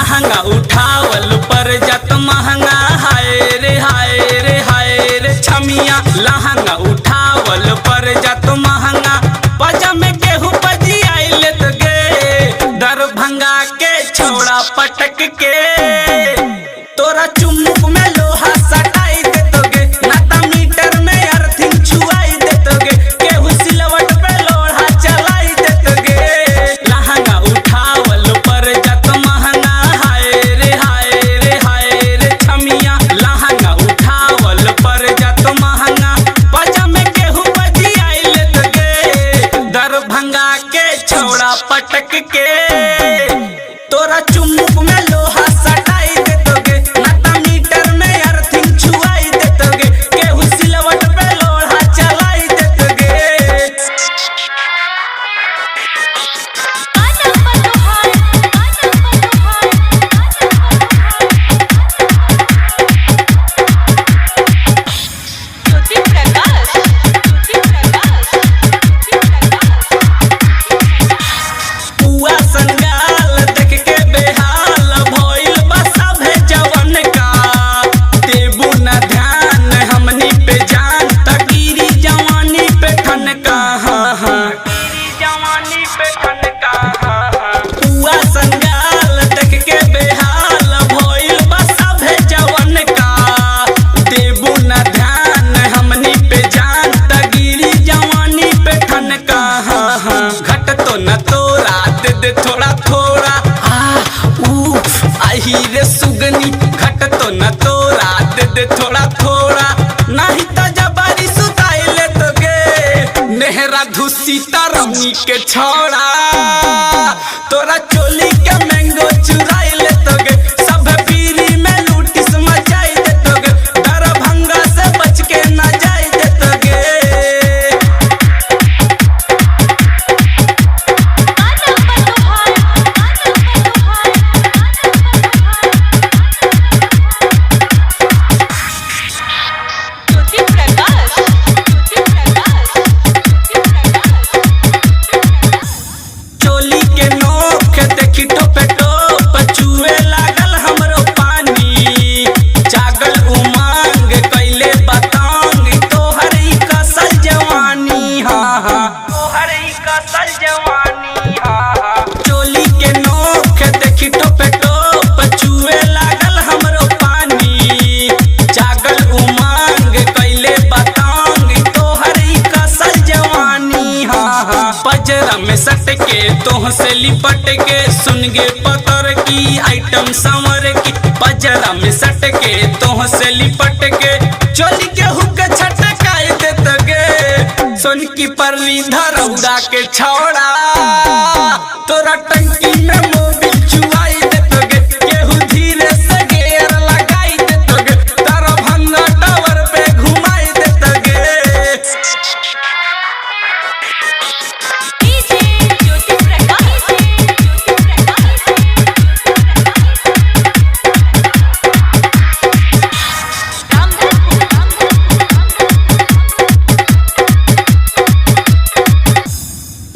उठावल पर जत महंगा हाय रे हाय रे हाय रे छमिया लहंगा उठावल पर जत महंगा बजा में गेहूं बजी आइल त गे दरभंगा के छौड़ा पटक के तोरा चुमुक में लोहा सटाई दे तोगे नाता मीटर में अर्थिंग छुआई दे तोगे केहू सिलवट पे लोढ़ा चलाई दे तोगे लहंगा उठावल पर जत महंगा हाय रे हाय रे हाय रे छमिया लहंगा उठावल पर जत महंगा बजा में गेहूं बजी आइल त गे दरभंगा के छौड़ा पटक के तोरा चुमुक में लोहा सटाई दे तोगे नाता मीटर में अर्थिंग छुआई दे तोगे केहू सिलवट पे लोढ़ा चलाई दे तोगे पुआ संगाल देख के बेहाल भइल बा सभे जवन का देबू न ध्यान हमनी पे जान तकीरी जवानी पे ठनका गिरी जवानी पे ठनका पुआ संगाल देख के बेहाल भइल बा सभे जवन का देबू न ध्यान हमनी पे जान तकीरी जवानी पे ठनका घट तो न तोरा दे दे थोड़ा थोड़ा आही रे सुगनी घट तो न तोरा दे दे थोड़ा थोड़ा नहीं तो जबारी सुताई ले तोगे नेहरा धुसी तरमी के छौड़ा तोरा चोली के मैंगो चुराई ले तोगे सब पीरी में लूटिस मचाई दे तोगे दरभंगा से बच के ना जाई दे तोगे चोली के नोक देखी टोपे टोप चुए लागल हमरो पानी जागल उमंग कैले बतांग तोहर ई कसल जवानी तोहर ई कसल जवानी चोली के नोक देखी टोपे टोप चुए लागल हमरो पानी जागल उमंग कैले बतांग तोहर ई कसल जवानी पजरा में सट के तोह से लिपट के सुन गे पतर की आइटम संवर की पजरा में सट के तोह से लिपट के चोली के हुक छटकाई दे तगे सोन की परली धरौड़ा के छौड़ा तोरा टंकी में मोबिल चुआई दे तगे केहू धीरे से गेर लगाई दे तगे दरभंगा टावर पे घुमाई दे तगे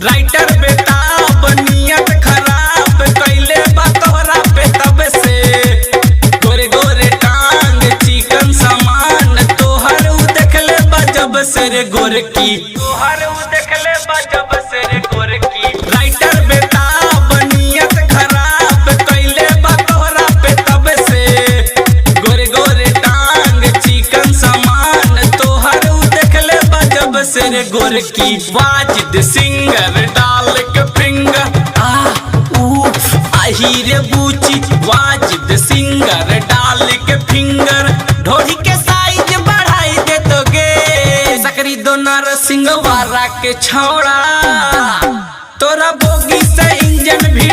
राइटर बेताब नियत खराब कैले बा तोहरा पे तब से गोरे गोरे टांग चिकन सामान तोहर उ देखले बा जब से रे गोरकी तोहर उ देखले बा जब से रे गोरकी राइटर बेताब नियत खराब कैले बा तोहरा पे तब से गोरे गोरे टांग चिकन सामान तोहर उ देखले बा जब से रे गोरकी वाजिद सिंगर डाल के फिंगर आही रे बूची वाजिद सिंगर डाल के फिंगर ढोरी के साइज बढ़ाई दे तोगे सकरी दोनर सिंह वारा के छौड़ा तोरा बोगी से इंजन भी